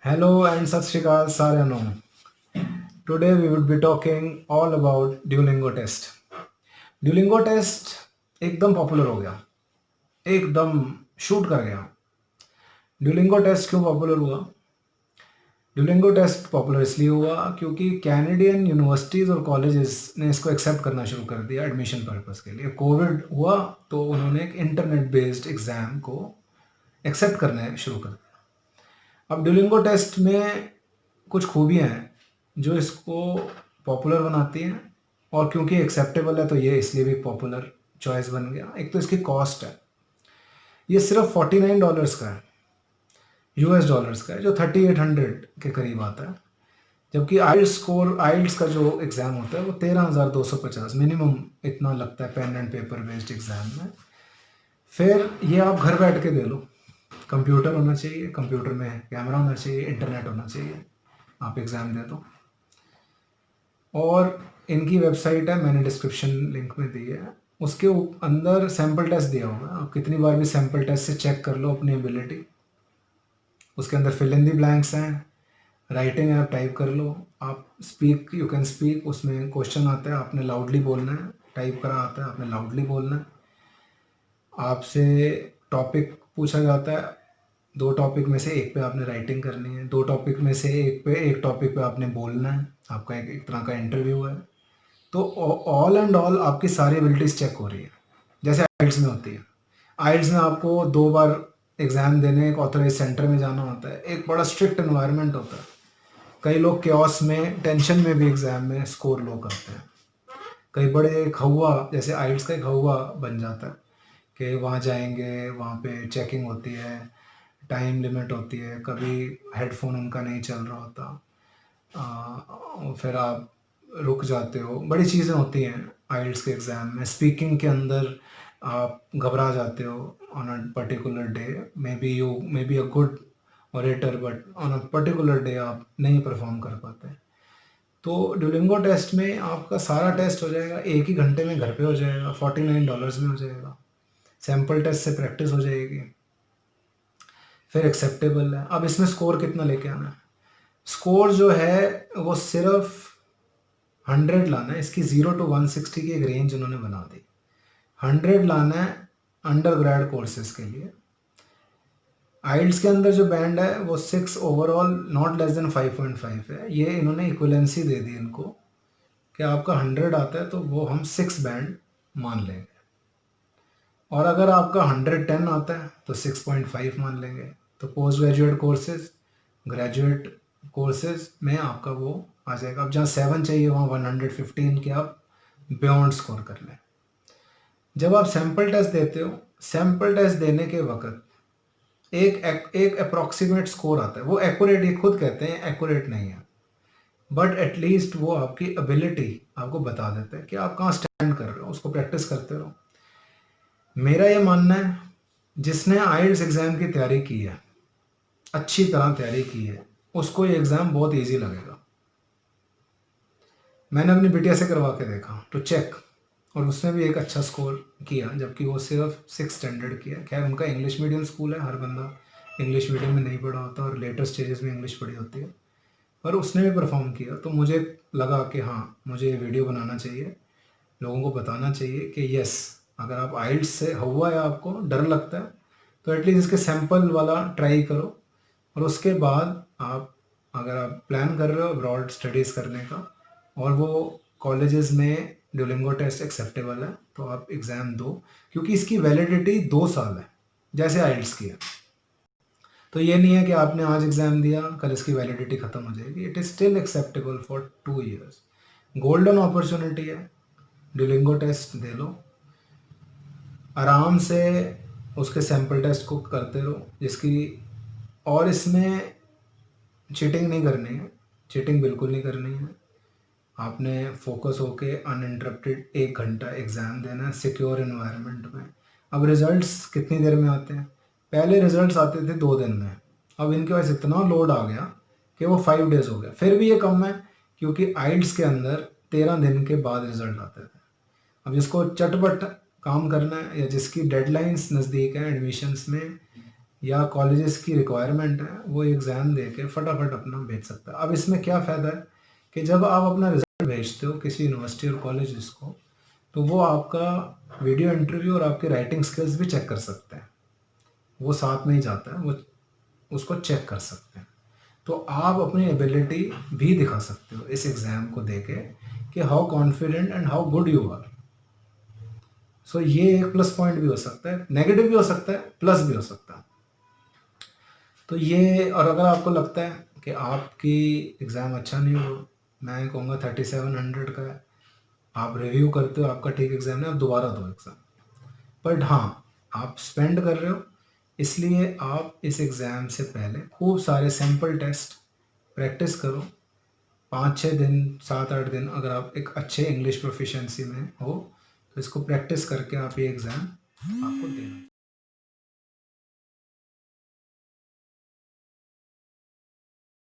Hello and Sat Shri Akal साਰਿਆਂ ਨੂੰ। Today we would be talking all about Duolingo test. Duolingo test एकदम popular हो गया, एकदम shoot कर गया। Duolingo टेस्ट क्यों पॉपुलर हुआ? Duolingo टेस्ट पॉपुलर इसलिए हुआ क्योंकि कैनेडियन यूनिवर्सिटीज़ और कॉलेजेस ने इसको एक्सेप्ट करना शुरू कर दिया एडमिशन पर्पस के लिए। कोविड हुआ तो उन्होंने एक इंटरनेट बेस्ड एग्ज़ाम को एक्सेप्ट करना शुरू कर दिया। अब Duolingo टेस्ट में कुछ खूबियाँ हैं जो इसको पॉपुलर बनाती हैं, और क्योंकि एक्सेप्टेबल है तो ये इसलिए भी पॉपुलर चॉइस बन गया। एक तो इसकी कॉस्ट है, ये सिर्फ $49 का है, यूएस डॉलर्स का है, जो 3800 के करीब आता है। जबकि आइल्स का जो एग्ज़ाम होता है वो 13,250 मिनिमम इतना लगता है pen and paper based exam में। फिर ये आप घर बैठ के दे लो, कंप्यूटर होना चाहिए, कंप्यूटर में कैमरा होना चाहिए, इंटरनेट होना चाहिए, आप एग्ज़ाम दे दो। और इनकी वेबसाइट है, मैंने डिस्क्रिप्शन लिंक में दी है, उसके अंदर सैम्पल टेस्ट दिया हुआ है। आप कितनी बार भी सैम्पल टेस्ट से चेक कर लो अपनी एबिलिटी। उसके अंदर फिल इन दी ब्लैंक्स हैं, राइटिंग है, आप टाइप कर लो, आप स्पीक यू कैन स्पीक, उसमें क्वेश्चन आता है, आपने लाउडली बोलना है, टाइप करा आता है, आपने लाउडली बोलना है। आपसे टॉपिक पूछा जाता है, 2 टॉपिक में से एक पे आपने राइटिंग करनी है, 2 टॉपिक में से एक टॉपिक पे आपने बोलना है, आपका एक तरह का इंटरव्यू है। तो ऑल एंड ऑल आपकी सारी एबिलिटीज़ चेक हो रही है, जैसे आइल्स में होती है। आइल्स में आपको 2 बार एग्ज़ाम देने एक ऑथराइज सेंटर में जाना होता है, एक बड़ा स्ट्रिक्ट एनवायरनमेंट होता है। कई लोग क्योस में, टेंशन में भी एग्ज़ाम में स्कोर लो करते हैं। कई बड़े एक हवा, जैसे आइल्स का एक हवा बन जाता है कि वहाँ जाएंगे, वहाँ पे चेकिंग होती है, टाइम लिमिट होती है, कभी हेडफोन उनका नहीं चल रहा होता, फिर आप रुक जाते हो, बड़ी चीज़ें होती हैं आइल्स के एग्ज़ाम में। स्पीकिंग के अंदर आप घबरा जाते हो on a particular day, may be a good orator, but on a particular day आप नहीं परफॉर्म कर पाते। तो डुलिंगो टेस्ट में आपका सारा टेस्ट हो जाएगा, एक ही घंटे में घर पे हो जाएगा, $49 में हो जाएगा। सैम्पल टेस्ट से प्रैक्टिस हो जाएगी, फिर एक्सेप्टेबल है। अब इसमें स्कोर कितना लेके आना है? स्कोर जो है वो सिर्फ 100 लाना है। इसकी 0 to 160 की एक रेंज उन्होंने बना दी। 100 लाना है अंडर ग्रेड कोर्सेज के लिए। आइल्स के अंदर जो बैंड है वो 6 ओवरऑल, नॉट लेस देन 5.5 है। ये इन्होंने इक्विवेलेंसी दे दी इनको कि आपका 100 आता है तो वो हम 6 बैंड मान लेंगे, और अगर आपका 110 आता है तो 6.5 मान लेंगे। तो post graduate courses, graduate courses में आपका वो आ जाएगा। अब जहाँ 7 चाहिए वहाँ 115 के आप बियॉन्ड स्कोर कर लें। जब आप सैम्पल टेस्ट देते हो, सैम्पल टेस्ट देने के वक्त एक अप्रॉक्सीमेट स्कोर आता है। वो एक्यूरेट, ये खुद कहते हैं एक्यूरेट नहीं है, बट एटलीस्ट वो आपकी एबिलिटी आपको बता देते हैं कि आप कहाँ स्टैंड कर रहे हो। उसको प्रैक्टिस करते रहो। मेरा ये मानना है, जिसने आइल्स एग्ज़ाम की तैयारी की है, अच्छी तरह तैयारी की है, उसको ये एग्ज़ाम बहुत ईजी लगेगा। मैंने अपनी बिटिया से करवा के देखा टू चेक, और उसने भी एक अच्छा स्कोर किया, जबकि वो सिर्फ 6 स्टैंडर्ड किया। खैर उनका इंग्लिश मीडियम स्कूल है, हर बंदा इंग्लिश मीडियम में नहीं पढ़ा होता और लेटर स्टेजेस में इंग्लिश पढ़ी होती है, पर उसने भी परफॉर्म किया। तो मुझे लगा कि हाँ, मुझे ये वीडियो बनाना चाहिए, लोगों को बताना चाहिए कि यस, अगर आप आइल्स से हुआ है, आपको डर लगता है, तो एटलीस्ट इसके सैंपल वाला ट्राई करो। और उसके बाद आप, अगर आप प्लान कर रहे हो अब्रॉड स्टडीज़ करने का और वो कॉलेजेस में डुलिंगो टेस्ट एक्सेप्टेबल है, तो आप एग्ज़ाम दो, क्योंकि इसकी वैलिडिटी 2 साल है, जैसे आइल्स की है। तो ये नहीं है कि आपने आज एग्ज़ाम दिया कल इसकी वैलिडिटी ख़त्म हो जाएगी। It is still acceptable for 2 years. Golden opportunity है, डुलिंगो टेस्ट दे लो, आराम से उसके सैम्पल टेस्ट को करते रहो, जिसकी, और इसमें चीटिंग नहीं करनी है, चीटिंग बिल्कुल नहीं करनी है। आपने फोकस होके अनइंटरप्टेड 1 घंटा एग्ज़ाम देना है सिक्योर एनवायरनमेंट में। अब रिज़ल्ट्स कितनी देर में आते हैं? पहले रिज़ल्ट्स आते थे 2 दिन में, अब इनके पास इतना लोड आ गया कि वो 5 डेज़ हो गया। फिर भी ये कम है, क्योंकि आइल्स के अंदर 13 दिन के बाद रिज़ल्ट आते थे। अब जिसको चटपट काम करना है, या जिसकी डेडलाइंस नज़दीक हैं एडमिशन्स में, या कॉलेजेस की रिक्वायरमेंट है, वो एग्ज़ाम दे के फटाफट अपना भेज सकता है। अब इसमें क्या फ़ायदा है कि जब आप अपना रिज़ल्ट भेजते हो किसी यूनिवर्सिटी और कॉलेजेस को, तो वो आपका वीडियो इंटरव्यू और आपकी राइटिंग स्किल्स भी चेक कर सकते हैं। वो साथ में ही जाता है, वो उसको चेक कर सकते हैं। तो आप अपनी एबिलिटी भी दिखा सकते हो इस एग्ज़ाम को देके कि how confident and how good you are. So ये एक प्लस पॉइंट भी हो सकता है, नेगेटिव भी हो सकता है, प्लस भी हो सकता है। तो ये, और अगर आपको लगता है कि आपकी एग्ज़ाम अच्छा नहीं हुआ, मैं कहूँगा 3700 का है, आप रिव्यू करते हो, आपका ठीक एग्ज़ाम है, आप दोबारा दो एग्ज़ाम। बट हाँ, आप स्पेंड कर रहे हो, इसलिए आप इस एग्ज़ाम से पहले खूब सारे सैंपल टेस्ट प्रैक्टिस करो। 5-6 दिन, 7-8 दिन अगर आप एक अच्छे इंग्लिश प्रोफिशिएंसी में हो, तो इसको प्रैक्टिस करके आप ये एग्ज़ाम आपको देना चाहिए।